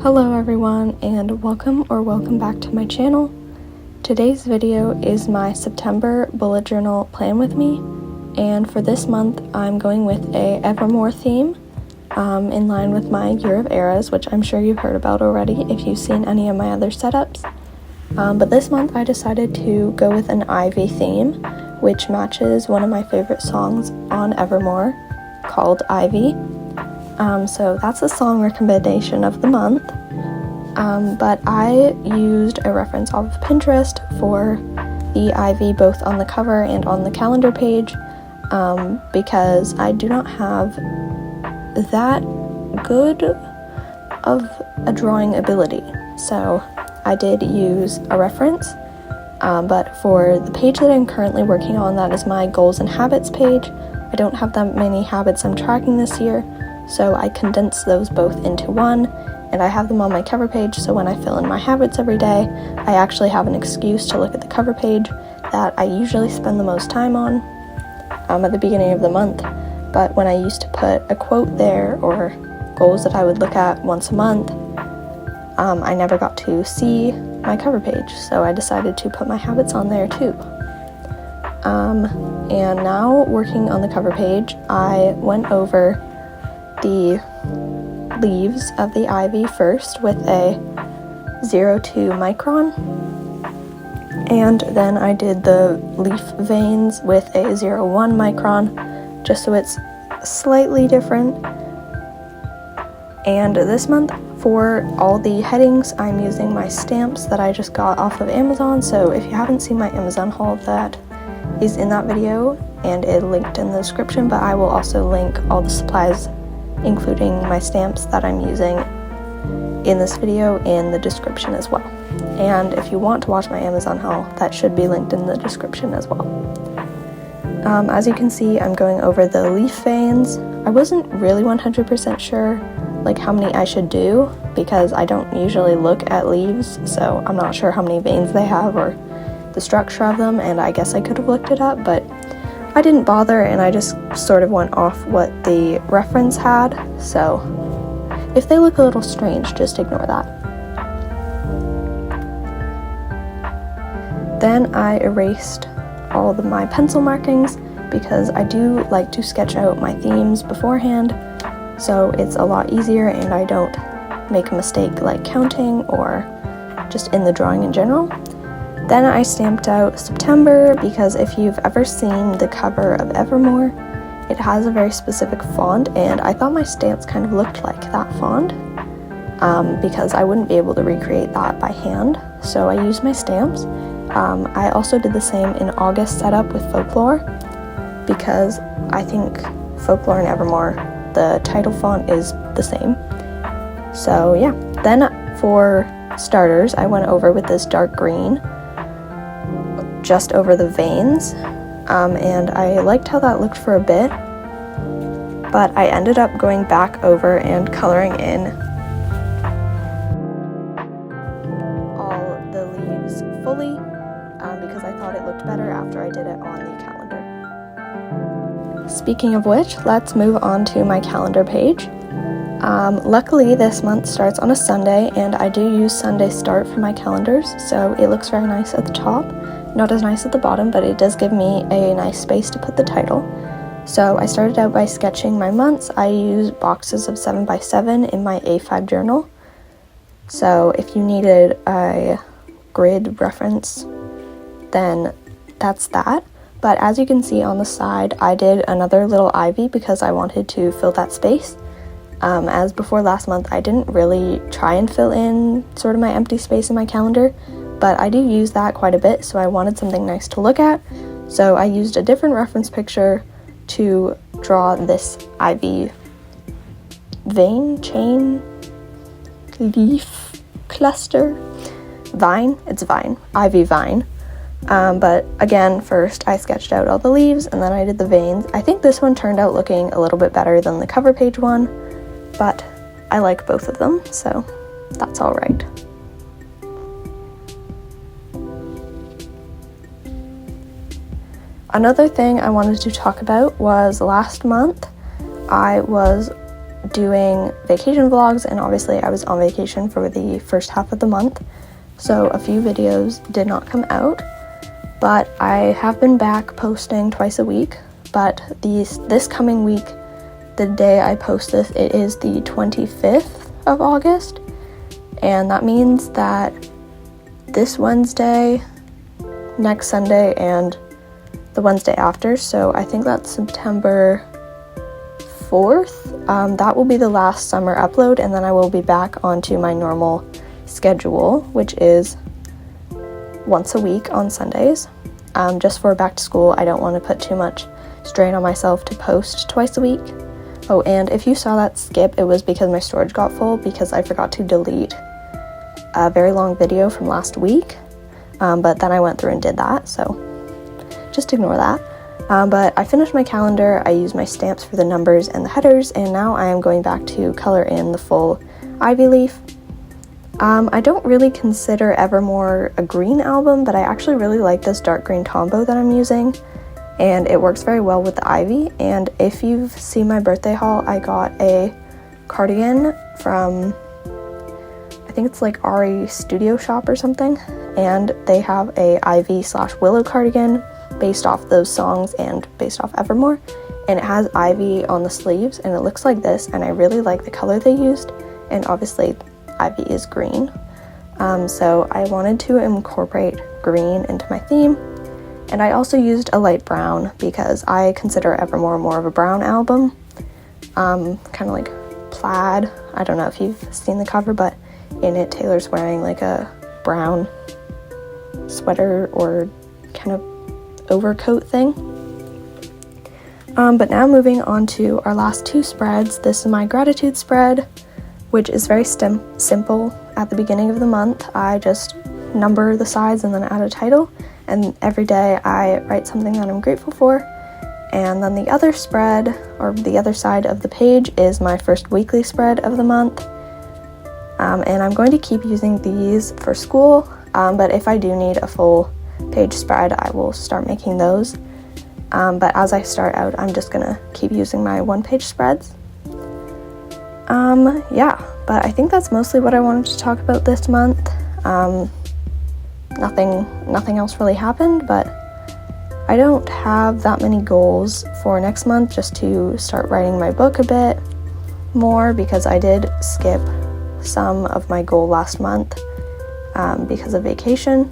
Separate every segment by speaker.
Speaker 1: Hello everyone, and welcome back to my channel. Today's video is my September bullet journal plan with me, and for this month I'm going with a evermore theme in line with my year of eras, which I'm sure you've heard about already if you've seen any of my other setups. But this month I decided to go with an Ivy theme, which matches one of my favorite songs on Evermore called Ivy. So that's the song recommendation of the month. But I used a reference off of Pinterest for the Ivy both on the cover and on the calendar page because I do not have that good of a drawing ability. So I did use a reference, but for the page that I'm currently working on, that is my goals and habits page. I don't have that many habits I'm tracking this year, so I condensed those both into one, and I have them on my cover page, so when I fill in my habits every day, I actually have an excuse to look at the cover page that I usually spend the most time on at the beginning of the month. But when I used to put a quote there or goals that I would look at once a month, I never got to see my cover page, so I decided to put my habits on there too. And now working on the cover page, I went over the leaves of the Ivy first with a 0.2 micron, and then I did the leaf veins with a 0.1 micron, just so it's slightly different. And this month for all the headings, I'm using my stamps that I just got off of Amazon, so if you haven't seen my Amazon haul, that is in that video and it linked in the description, but I will also link all the supplies including my stamps that I'm using in this video in the description as well. And if you want to watch my Amazon haul, that should be linked in the description as well. As you can see, I'm going over the leaf veins. I wasn't really 100% sure like how many I should do because I don't usually look at leaves, so I'm not sure how many veins they have or the structure of them, and I guess I could have looked it up, but I didn't bother, and I just sort of went off what the reference had, so if they look a little strange, just ignore that. Then I erased all of my pencil markings because I do like to sketch out my themes beforehand, so it's a lot easier and I don't make a mistake like counting or just in the drawing in general. Then I stamped out September because if you've ever seen the cover of Evermore, it has a very specific font, and I thought my stamps kind of looked like that font because I wouldn't be able to recreate that by hand, so I used my stamps. I also did the same in August setup with Folklore because I think Folklore and Evermore, the title font is the same. So yeah, then for starters, I went over with this dark green just over the veins, and I liked how that looked for a bit, but I ended up going back over and coloring in all the leaves fully because I thought it looked better after I did it on the calendar. Speaking of which, let's move on to my calendar page. Luckily this month starts on a Sunday, and I do use Sunday start for my calendars, so it looks very nice at the top. Not as nice at the bottom, but it does give me a nice space to put the title. So I started out by sketching my months. I used boxes of 7x7 in my A5 journal. So if you needed a grid reference, then that's that. But as you can see on the side, I did another little ivy because I wanted to fill that space. As before last month, I didn't really try and fill in sort of my empty space in my calendar, but I do use that quite a bit, so I wanted something nice to look at. So I used a different reference picture to draw this ivy vein, chain, leaf, cluster, vine, it's vine, ivy vine. But again, first I sketched out all the leaves and then I did the veins. I think this one turned out looking a little bit better than the cover page one, but I like both of them, so that's all right. Another thing I wanted to talk about was last month I was doing vacation vlogs, and obviously I was on vacation for the first half of the month, so a few videos did not come out, but I have been back posting twice a week. But this coming week, the day I post this, it is the 25th of August, and that means that this Wednesday, next Sunday, and the Wednesday after, so I think that's September 4th, that will be the last summer upload, and then I will be back onto my normal schedule, which is once a week on Sundays. Just for back to school, I don't want to put too much strain on myself to post twice a week. Oh, and if you saw that skip, it was because my storage got full because I forgot to delete a very long video from last week, but then I went through and did that, so just ignore that. But I finished my calendar, I used my stamps for the numbers and the headers, and now I am going back to color in the full ivy leaf. I don't really consider Evermore a green album, but I actually really like this dark green combo that I'm using, and it works very well with the ivy. And if you've seen my birthday haul, I got a cardigan from, I think it's like Ari Studio Shop or something, and they have a ivy/willow cardigan based off those songs and based off Evermore, and it has ivy on the sleeves, and it looks like this, and I really like the color they used, and obviously ivy is green, so I wanted to incorporate green into my theme. And I also used a light brown because I consider Evermore more of a brown album, kind of like plaid. I don't know if you've seen the cover, but in it Taylor's wearing like a brown sweater or kind of overcoat thing. But now moving on to our last two spreads. This is my gratitude spread, which is very simple. At the beginning of the month, I just number the sides and then add a title, and every day I write something that I'm grateful for. And then the other spread, or the other side of the page, is my first weekly spread of the month, and I'm going to keep using these for school, but if I do need a full page spread, I will start making those. But as I start out, I'm just gonna keep using my one-page spreads. Yeah, but I think that's mostly what I wanted to talk about this month. Nothing else really happened, but I don't have that many goals for next month, just to start writing my book a bit more, because I did skip some of my goal last month because of vacation.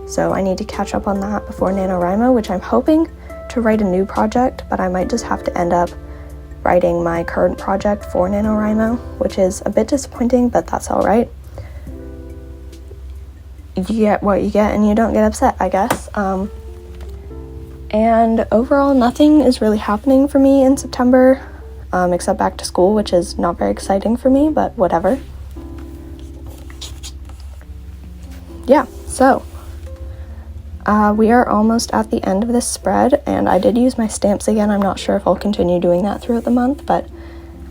Speaker 1: So I need to catch up on that before NaNoWriMo, which I'm hoping to write a new project, but I might just have to end up writing my current project for NaNoWriMo, which is a bit disappointing, but that's all right. You get what you get and you don't get upset, I guess. And overall, nothing is really happening for me in September, except back to school, which is not very exciting for me, but whatever. Yeah, so we are almost at the end of this spread, and I did use my stamps again. I'm not sure if I'll continue doing that throughout the month, but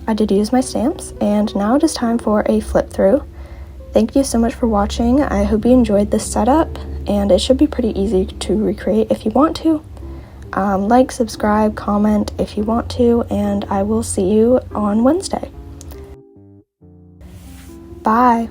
Speaker 1: I did use my stamps, and now it is time for a flip through. Thank you so much for watching. I hope you enjoyed this setup, and it should be pretty easy to recreate if you want to. Like, subscribe, comment if you want to, and I will see you on Wednesday. Bye.